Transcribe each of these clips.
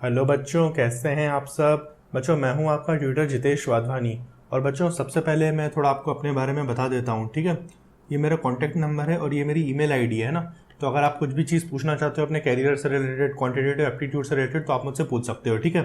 Hello बच्चों, कैसे हैं आप सब। बच्चों, मैं हूं आपका ट्यूटर जितेश वाधवानी। और बच्चों, सबसे पहले मैं थोड़ा आपको अपने बारे में बता देता हूं, ठीक है। ये मेरा कॉन्टैक्ट नंबर है और ये मेरी ईमेल आईडी है ना। तो अगर आप कुछ भी चीज़ पूछना चाहते हो अपने कैरियर से रिलेटेड, क्वांटिटेटिव एप्टीट्यूड से रिलेटेड, तो आप मुझसे पूछ सकते हो, ठीक है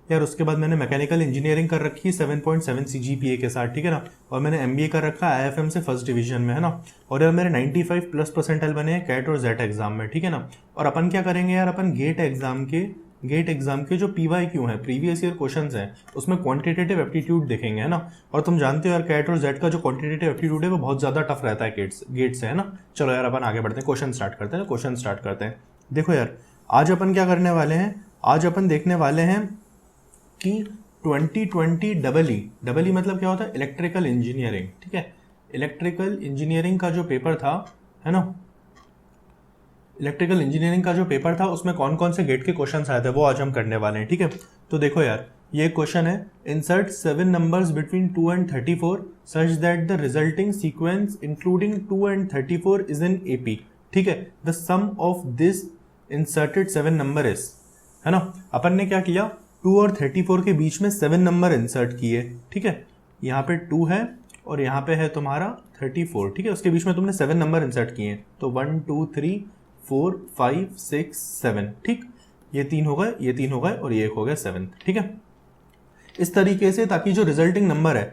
यार। उसके बाद मैंने मैकेनिकल इंजीनियरिंग कर रखी है 7.7 CGPA के साथ, ठीक है ना। और मैंने MBA कर रखा है IFM से फर्स्ट डिवीजन में, है ना। और यार मेरे 95+ परसेंटाइल बने हैं कैट और जेट एग्जाम में, ठीक है ना। और अपन क्या करेंगे यार, अपन गेट एग्जाम के जो PYQ हैं, प्रीवियस ईयर क्वेश्चंस हैं, उसमें क्वांटिटेटिव एप्टीट्यूड देखेंगे, है ना। और तुम जानते हो यार, कैट और जेट का जो क्वांटिटेटिव एप्टीट्यूड है वो बहुत ज़्यादा टफ रहता है गेट से, है ना। चलो यार, अपन आगे बढ़ते हैं, क्वेश्चन स्टार्ट करते हैं। देखो यार, आज अपन क्या करने वाले हैं, आज अपन देखने वाले हैं कि 2020 डबल ई मतलब क्या होता है, इलेक्ट्रिकल इंजीनियरिंग, ठीक है। इलेक्ट्रिकल इंजीनियरिंग का जो पेपर था, है ना, इलेक्ट्रिकल इंजीनियरिंग का जो पेपर था उसमें कौन कौन से गेट के क्वेश्चंस आए थे वो आज हम करने वाले हैं, ठीक है। तो देखो यार, ये क्वेश्चन है, insert 7 numbers between 2 and 34 such that the resulting sequence including 2 and 34 is in AP, ठीक है। The sum of this inserted 7 number is, है ना। अपन ने क्या किया, 2 और 34 के बीच में 7 नंबर इंसर्ट किए, ठीक है। यहाँ पे 2 है और यहाँ पे है तुम्हारा 34, ठीक है। उसके बीच में तुमने 7 नंबर इंसर्ट किए, तो 1 2 3 4 5 6 7, ठीक। ये 3 हो गए, ये 3 हो गए और ये 1 हो गया 7, ठीक है। इस तरीके से, ताकि जो रिजल्टिंग नंबर है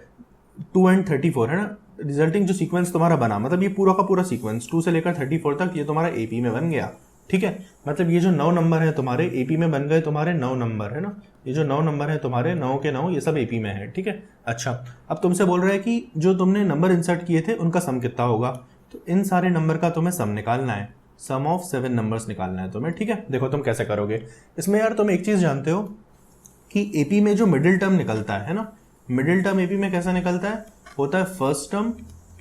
2 and 34 है ना, रिजल्टिंग जो सीक्वेंस तुम्हारा बना, मतलब ये पूरा का पूरा सीक्वेंस 2 से लेकर 34 तक ये तुम्हारा AP में बन गया, ठीक है। मतलब ये जो 9 नंबर है तुम्हारे AP में बन गए, तुम्हारे 9 नंबर है ना। ये जो 9 नंबर है तुम्हारे 9 के 9 ये सब AP में है, ठीक है। अच्छा, अब तुमसे बोल रहा है कि जो तुमने नंबर इंसर्ट किए थे उनका सम कितना होगा। तो इन सारे नंबर का तुम्हें सम निकालना है, सम ऑफ 7 नंबर्स निकालना है तुम्हें, ठीक है। देखो तुम कैसे करोगे इसमें यार, तुम एक चीज जानते हो कि AP में जो मिडिल टर्म निकलता है ना, मिडिल टर्म AP में कैसा निकलता है, होता है first term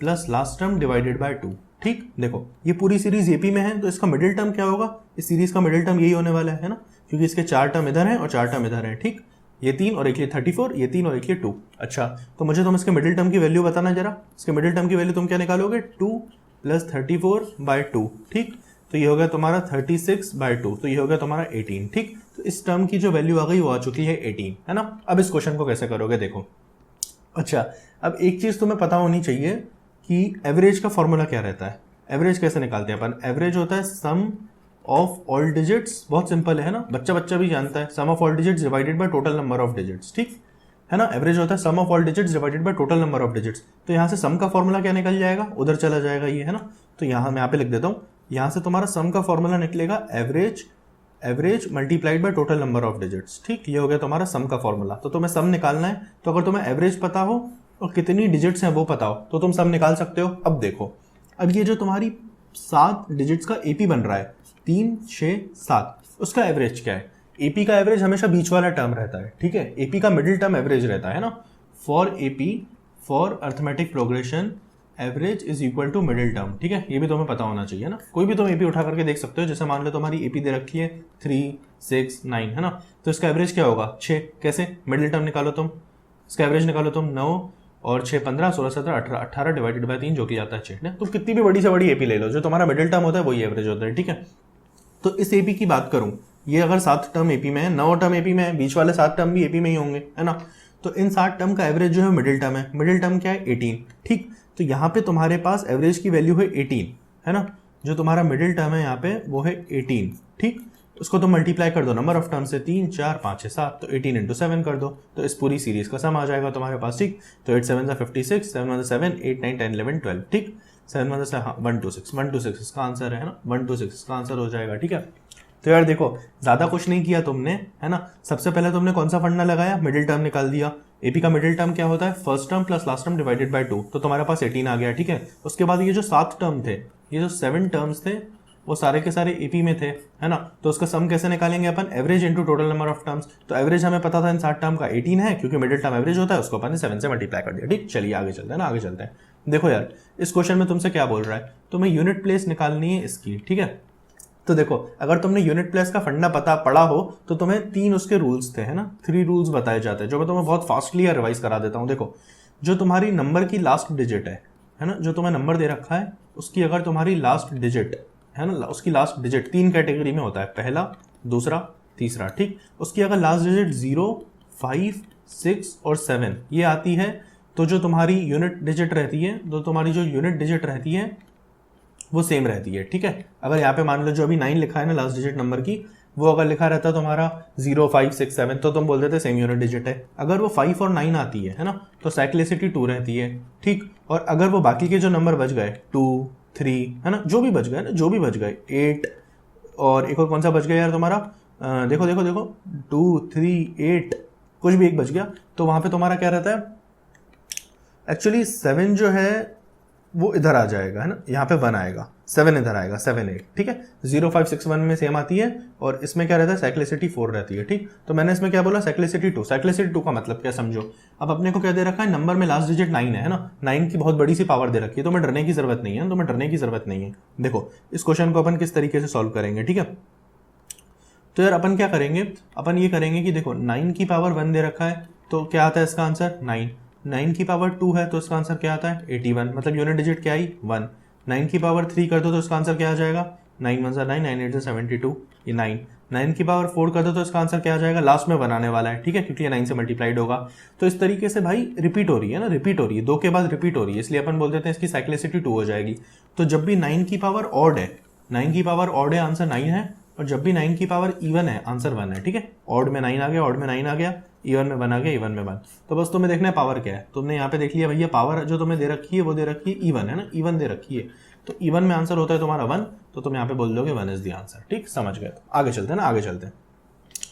plus last term divided by 2, ठीक। देखो ये पूरी सीरीज AP में है, तो इसका मिडिल टर्म क्या होगा, इस सीरीज का मिडिल टर्म यही होने वाला है ना, क्योंकि इसके 4 टर्म इधर हैं और 4 टर्म इधर हैं, ठीक। ये 3 और एक ये 34, ये 3 और एक ये 2। अच्छा, तो मुझे तुम इसके मिडिल टर्म की वैल्यू बताना जरा। इसके मिडिल टर्म की वैल्यू तुम क्या निकालोगे, 2 + 34/2, ठीक। तो ये हो गया तुम्हारा 36/2, तो ये हो गया तुम्हारा 18, ठीक। तो इस टर्म की जो वैल्यू आ गई वो आ चुकी है 18, है ना। अब इस क्वेश्चन को कैसे करोगे, देखो। अच्छा, अब एक चीज तुम्हें पता होनी चाहिए कि एवरेज का फॉर्मूला क्या रहता है। एवरेज कैसे निकालते हैं अपन, एवरेज होता है सम ऑफ ऑल डिजिट्स, बहुत सिंपल है ना, बच्चा बच्चा भी जानता है, sum of all digits divided by total number of digits, ठीक है ना। एवरेज होता है sum of all digits divided by total number of digits. तो यहाँ से सम का फॉर्मूला क्या निकल जाएगा, उधर चला जाएगा ये, है ना। तो यहाँ मैं यहाँ पे लिख देता हूँ, यहाँ से तुम्हारा सम का फॉर्मूला निकलेगा average multiplied by total number of digits, ठीक। ये हो गया तुम्हारा सम का फॉर्मूला। तो तुम्हें सम निकालना है, तो अगर तुम्हें एवरेज पता हो और कितनी डिजिट्स हैं वो पता हो तो तुम सम निकाल सकते हो। अब देखो, अब ये जो तुम्हारी 7 डिजिट्स का AP बन रहा है, 3 6 7, उसका एवरेज क्या है। AP का एवरेज हमेशा बीच वाला टर्म रहता है, ठीक है। AP का मिडिल टर्म एवरेज रहता है ना। For AP, for arithmetic progression, average is equal to middle term, ठीक है। ये भी तुम्हें पता होना चाहिए ना। कोई भी तुम AP उठा करके देख सकते हो, जैसे मान लो तुम्हारी AP दे रखी है 3 6 9, है ना। तो इसका एवरेज क्या होगा, 6। कैसे, मिडिल टर्म निकालो तुम, इसका एवरेज निकालो तुम, 9 और 6 15 16 17 18, 18 डिवाइडेड बाय 3 जो कि आता है 6। तो कितनी भी बड़ी से बड़ी AP ले लो, जो तुम्हारा मिडिल टर्म होता है वही एवरेज होता है, ठीक है। तो इस AP की बात करूं, ये अगर 7 टर्म AP में है, 9 टर्म AP में है, बीच वाले 7 टर्म भी AP में ही होंगे, है ना। तो इन 7 टर्म का एवरेज जो है मिडिल टर्म है। मिडिल टर्म क्या है, 18, ठीक। तो यहाँ पे तुम्हारे पास एवरेज की वैल्यू है 18, है ना। जो तुम्हारा मिडिल टर्म है यहाँ पे वो है 18, ठीक। उसको तुम मल्टीप्लाई कर दो नंबर ऑफ टर्म से, 3 4 5 6 7, तो 18 × 7 कर दो, तो इस पूरी सीरीज का सम आ जाएगा तुम्हारे पास, ठीक। तो 8 7 56, 7 1 7, 8 9 10 11 12, ठीक। 7 1 126 इसका आंसर है ना, 126 इसका आंसर हो जाएगा, ठीक है। तो यार देखो, ज्यादा कुछ नहीं किया तुमने, है ना। सबसे पहले तुमने कौन सा फंडा लगाया, मिडिल टर्म निकाल दिया। AP का मिडिल टर्म क्या होता है, first term plus last term divided by 2, तो तुम्हारे पास 18 आ गया, ठीक है। उसके बाद ये जो 7 टर्म थे, ये जो 7 टर्म्स थे, वो सारे के सारे AP में थे, है ना। तो उसका सम कैसे निकालेंगे अपन, average into total number of terms. तो एवरेज हमें पता था इन 7 टर्म का 18 है, क्योंकि मिडिल टर्म एवरेज होता है, उसको अपन ने 7 से मल्टीप्लाई कर दिया, ठीक। चलिए आगे चलते हैं ना, आगे चलते हैं। देखो यार, इस क्वेश्चन में तुमसे क्या बोल रहा है, तुम्हें यूनिट प्लेस निकालनी है इसकी, ठीक है। तो देखो, अगर तुमने यूनिट प्लेस का फंडा पढ़ा हो तो तुम्हें 3 उसके रूल्स थे, है ना। 3 रूल्स बताए जाते हैं, जो मैं तुम्हें बहुत फास्टली रिवाइज करा देता हूँ। देखो, जो तुम्हारी नंबर की लास्ट डिजिट है ना, जो तुम्हें नंबर दे रखा है उसकी अगर तुम्हारी लास्ट डिजिट है ना, उसकी लास्ट डिजिट 3 कैटेगरी में होता है, पहला, दूसरा तीसरा, ठीक। उसकी अगर लास्ट डिजिट 0, 5, 6 और 7 ये आती है तो जो तुम्हारी यूनिट डिजिट रहती है, वो सेम रहती है, ठीक है। अगर यहाँ पे मान लो जो अभी 9 लिखा है ना लास्ट डिजिट नंबर की, वो अगर लिखा रहता तुम्हारा 0, 5, 6, 7 तो तुम बोल देते सेम यूनिट डिजिट है। अगर वो 5 और 9 आती है ना, तो साइक्लिसिटी 2 रहती है, ठीक। और अगर वो बाकी के जो नंबर बच गए 2, 3 है ना, जो भी बच गए 8 और एक और कौन सा बच गया यार तुम्हारा, देखो 2, 3, 8 कुछ भी एक बच गया, तो वहां पे तुम्हारा क्या रहता है, एक्चुअली 7 जो है वो इधर आ जाएगा, है ना, यहाँ पे 1 आएगा, 7 इधर आएगा, 7, 8, ठीक है। 0, 5, 6, 1 में सेम आती है और इसमें क्या रहता है, साइक्लिसिटी 4 रहती है, ठीक। तो मैंने इसमें क्या बोला, साइक्लिसिटी 2। साइक्लिसिटी 2 का मतलब क्या समझो, अब अपने को क्या दे रखा है, नंबर में लास्ट डिजिट 9 है ना, 9 की बहुत बड़ी सी पावर दे रखी है, तो मैं डरने की जरूरत नहीं है, देखो इस क्वेश्चन को अपन किस तरीके से सॉल्व करेंगे, ठीक है। तो यार अपन क्या करेंगे, अपन ये करेंगे कि देखो 9 की पावर 1 दे रखा है, तो क्या आता है इसका आंसर 9। 9 की पावर 2 है तो इसका आंसर क्या आता है 81, मतलब यूनिट डिजिट क्या आई 1। 9 की पावर 3 कर दो तो इसका आंसर क्या आ जाएगा 9 1 9, 9 8 72, ये 9। 9 की पावर 4 कर दो तो इसका आंसर क्या आ जाएगा, लास्ट में बनाने वाला है, ठीक है, क्योंकि ये 9 से मल्टीप्लाइड होगा। तो इस तरीके से भाई रिपीट हो रही है ना, 2 के बाद रिपीट हो रही है, इसलिए अपन बोल देते हैं इसकी साइक्लिसिटी 2 हो जाएगी। तो जब भी 9 की पावर ऑड है, आंसर 9 है, और जब भी 9 की पावर इवन है आंसर 1 है, ठीक है। ऑड में 9 आ गया, इवन में 1 आ गया, इवन में 1। तो बस तुम्हें देखना है पावर क्या है, तुमने यहाँ पे देख लिया भैया पावर जो तुम्हें दे रखी है वो दे रखी है इवन, है ना, इवन दे रखी है, तो इवन में आंसर होता है तुम्हारा 1, तो तुम यहाँ पे बोल दोगे 1 इज द आंसर, ठीक, समझ गए। आगे चलते हैं।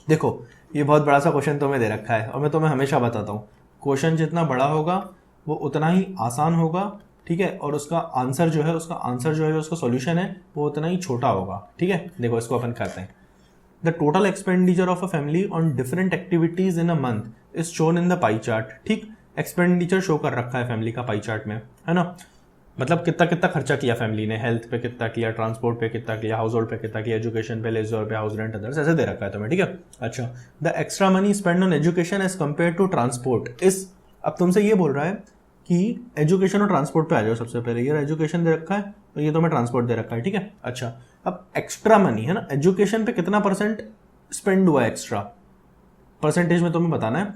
देखो ये बहुत बड़ा सा क्वेश्चन तुम्हें दे रखा है और मैं तुम्हें हमेशा बताता हूँ, क्वेश्चन जितना बड़ा होगा वो उतना ही आसान होगा, ठीक है, और उसका आंसर जो है उसका सॉल्यूशन है वो उतना ही छोटा होगा, ठीक है। देखो इसको अपन करते हैं, the total expenditure of a family on different activities in a month is shown in the pie chart, ठीक। एक्सपेंडिचर शो कर रखा है फैमिली का पाई चार्ट में, है ना, मतलब कितना खर्चा किया फैमिली ने, हेल्थ पे कितना किया, ट्रांसपोर्ट पे कितना किया, हाउस होल्ड पे कितना किया, एजुकेशन पे, लेजर पे, हाउस रेंट, अदर्स, ऐसे दे रखा है तुम्हें, ठीक है। अच्छा, the extra money spend on education as compare to transport is, अब तुमसे ये बोल रहा है कि एजुकेशन और ट्रांसपोर्ट पे आ जाओ सबसे पहले, ये एजुकेशन दे रखा है और ये तुम्हें ट्रांसपोर्ट दे रखा है, ठीक है। अच्छा, अब एक्स्ट्रा मनी है ना, एजुकेशन पे कितना % स्पेंड हुआ है एक्स्ट्रा, परसेंटेज में तुम्हें बताना है।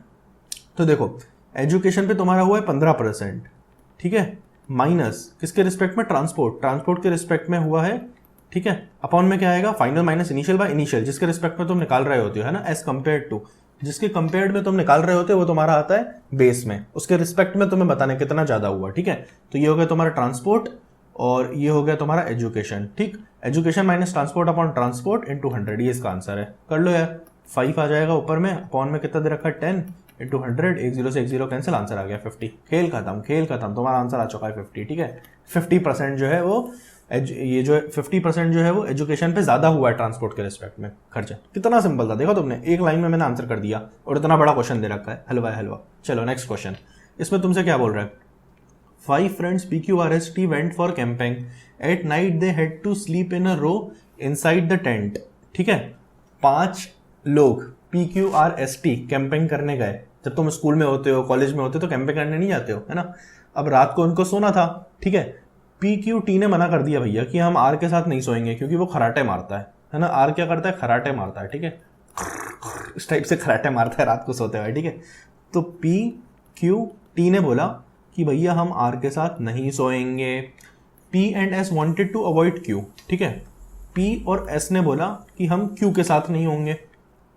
तो देखो एजुकेशन पे तुम्हारा हुआ है 15%, ठीक है, माइनस किसके रिस्पेक्ट में, ट्रांसपोर्ट के रिस्पेक्ट में हुआ है, ठीक है। अपॉन में क्या आएगा, final minus initial by initial, जिसके रिस्पेक्ट में तुम निकाल रहे होते हो, है ना, एज कंपेयर टू, जिसके कंपेयर्ड में तुम निकाल रहे होते हो वो तुम्हारा आता है बेस में, उसके रिस्पेक्ट में तुम्हें बताना है कितना ज्यादा हुआ, ठीक है। तो ये हो गया तुम्हारा ट्रांसपोर्ट और ये हो गया तुम्हारा एजुकेशन, ठीक। Education minus transport upon transport into 100, ये इसका आंसर है, कर लो यार। 5 आ जाएगा ऊपर में, अपॉन में कितना दे रखा है 10 इंटू 100, 1 0 से 1 0 कैंसिल, आंसर आ गया 50। खेल खत्म, तुम्हारा आंसर आ चुका है 50, ठीक है। 50% जो है वो ये जो 50% जो है वो एजुकेशन पे ज्यादा हुआ है ट्रांसपोर्ट के रिस्पेक्ट में खर्चा। कितना सिंपल था, देखो तुमने एक लाइन में मैंने आंसर कर दिया और इतना बड़ा क्वेश्चन दे रखा है, हलवा। चलो नेक्स्ट क्वेश्चन, इसमें तुमसे क्या बोल रहा है, 5 friends PQRST went for camping. At night they had to sleep in a row inside the tent. ठीक है, 5 लोग PQRST कैंपिंग करने गए। जब तुम स्कूल में होते हो, कॉलेज में होते हो तो कैंपिंग करने नहीं जाते हो, है ना। अब रात को उनको सोना था, ठीक है। PQT ने मना कर दिया भैया कि हम R के साथ नहीं सोएंगे क्योंकि वो खराटे मारता है ना। R क्या करता है, खराटे मारता है, ठीक है, इस टाइप से खराटे मारता है रात को सोते हुए, ठीक है। तो PQT ने बोला कि भैया हम R के साथ नहीं सोएंगे। P and S wanted to avoid Q, ठीक है। P और S ने बोला कि हम Q के साथ नहीं होंगे,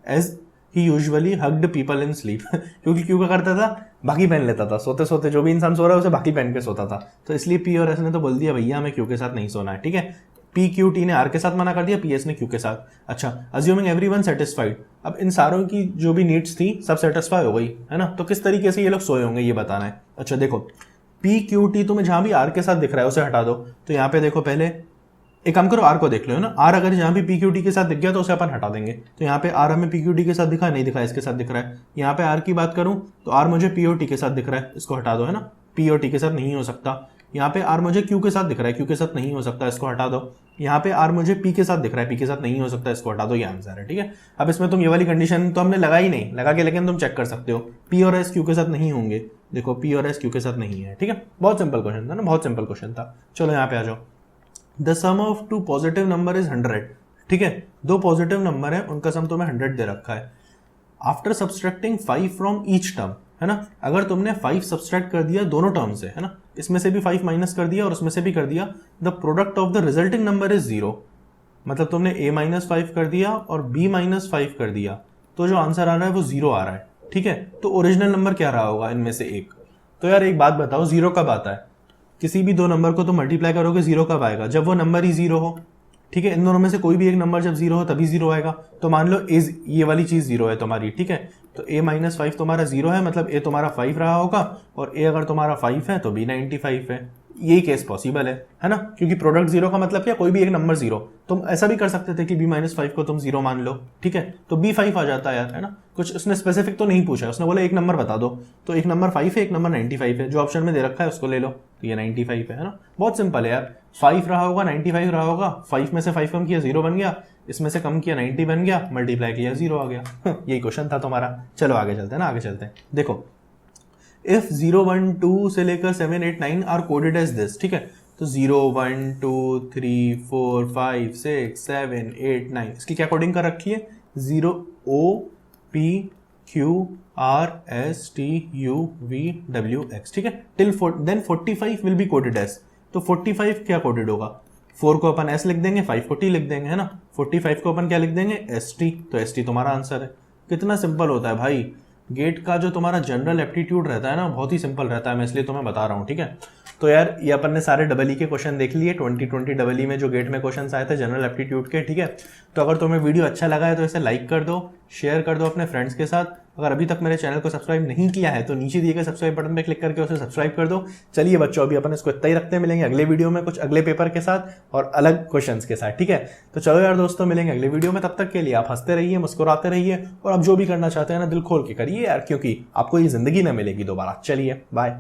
as he usually hugged people in sleep, क्योंकि Q क्या करता था, बाकी पहन लेता था, सोते सोते जो भी इंसान सो रहा है उसे बाकी पहन के सोता था। तो इसलिए P और S ने तो बोल दिया भैया हमें Q के साथ नहीं सोना है, ठीक है। PQT ने R के साथ मना कर दिया, PS ने Q के साथ। अच्छा, अज्यूमिंग एवरीवन सेटिस्फाइड, अब इन सारों की जो भी नीड्स थी सब सेटिस्फाई हो गई, है ना। तो किस तरीके से ये लोग सोए होंगे ये बताना है। अच्छा देखो, PQT तुम्हें जहां भी R के साथ दिख रहा है उसे हटा दो। तो यहाँ पे देखो, पहले एक काम करो, R को देख लो, है ना। R अगर जहां भी PQT के साथ दिख गया तो उसे अपन हटा देंगे। तो यहाँ पे R हमें PQT के साथ दिखा नहीं दिखा, इसके साथ दिख रहा है। यहाँ पे R की बात करूं तो R मुझे POT के साथ दिख रहा है, इसको हटा दो, है ना। POT के साथ नहीं हो सकता। यहाँ पे R मुझे Q के साथ दिख रहा है, Q के साथ नहीं हो सकता, इसको हटा दो। यहाँ पे R मुझे P के साथ दिख रहा है, P के साथ नहीं हो सकता, इसको हटा दो, ये आंसर है, ठीक है। अब इसमें तुम ये वाली कंडीशन तो हमने लगा ही नहीं, लगा के लेकिन तुम चेक कर सकते हो, P और S Q के साथ नहीं होंगे। देखो P और S Q के साथ नहीं है, ठीक है। बहुत सिंपल क्वेश्चन था ना, बहुत सिंपल क्वेश्चन था। चलो यहाँ पे आ जाओ, the sum of 2 positive number is 100, ठीक है, दो पॉजिटिव नंबर है, उनका सम तुम्हें 100 दे रखा है। After subtracting 5 from each term, है ना, अगर तुमने 5 सब्सट्रैक्ट कर दिया दोनों टर्म से, है ना, इसमें से भी 5 माइनस कर दिया और उसमें से भी कर दिया, the product of the resulting number is 0। मतलब तुमने a माइनस 5 कर दिया और b माइनस 5 कर दिया, तो जो आंसर आ रहा है वो 0 आ रहा है। ठीक है, तो ओरिजिनल नंबर क्या रहा होगा इनमें से एक? तो यार एक बात बताओ, 0 कब आता है? किसी भी दो नंबर को तो मल्टीप्लाई करोगे 0 कब आएगा? जब वो नंबर ही 0 हो। ठीक है, इन दोनों में से कोई भी एक नंबर जब 0 हो तभी 0 आएगा। तो मान लो ये वाली चीज 0 है तुम्हारी, ठीक है, तो a माइनस 5 तुम्हारा 0 है, मतलब a तुम्हारा 5 रहा होगा, और a अगर तुम्हारा 5 है तो b 95 है। यही केस पॉसिबल है ना, क्योंकि प्रोडक्ट 0 का मतलब क्या, कोई भी एक नंबर 0। तुम ऐसा भी कर सकते थे कि b माइनस 5 को तुम 0 मान लो, ठीक है, तो b 5 आ जाता है यार, है ना। कुछ उसने स्पेसिफिक तो नहीं पूछा, उसने बोला एक नंबर बता दो, तो एक नंबर 5 है, एक नंबर 95 है, जो ऑप्शन में दे रखा है उसको ले लो, तो ये 95 है ना। बहुत सिंपल है यार, 5 रहा होगा, 95 रहा होगा, 5 में से 5 कम किया 0 बन गया, इसमें से कम किया 90 बन गया, मल्टीप्लाई किया 0 आ गया। यही क्वेश्चन था तुम्हारा। चलो आगे चलते हैं ना, आगे चलते हैं। देखो, इफ 0 1 2 से लेकर 7 8 9 आर कोडेड एज दिस, ठीक है, तो 0 1 2 3 4 5 6 7 8 9 इसकी क्या कोडिंग कर रखी है? 0 O P Q R S T U V W X, ठीक है, till then 45 will be coded as. तो 45 क्या कोडेड होगा? 4 को अपन S लिख देंगे, 5 को T लिख देंगे, है ना। 45 को अपन क्या लिख देंगे? ST, तो ST तुम्हारा आंसर है। कितना सिंपल होता है भाई। गेट का जो तुम्हारा जनरल एप्टीट्यूड रहता है ना, बहुत ही सिंपल रहता है, मैं इसलिए तुम्हें बता रहा हूँ, ठीक है। तो यार ये अपन ने सारे डबल ई के क्वेश्चन देख लिए, 2020 डबल ई में जो गेट में क्वेश्चन आए थे जनरल एप्टीट्यूड के, ठीक है। तो अगर तुम्हें वीडियो अच्छा लगा है तो इसे लाइक कर दो, शेयर कर दो अपने फ्रेंड्स के साथ। अगर अभी तक मेरे चैनल को सब्सक्राइब नहीं किया है तो नीचे दिए गए सब्सक्राइब बटन पे क्लिक करके उसे सब्सक्राइब कर दो। चलिए बच्चों, अभी अपन इसको इतना ही रखते हैं, मिलेंगे अगले वीडियो में कुछ अगले पेपर के साथ और अलग क्वेश्चंस के साथ, ठीक है। तो चलो यार दोस्तों, मिलेंगे अगले वीडियो में, तब तक के लिए आप हंसते रहिए, मुस्कुराते रहिए, और आप जो भी करना चाहते हैं ना दिल खोल के करिए यार, क्योंकि आपको ये जिंदगी ना मिलेगी दोबारा। चलिए बाय।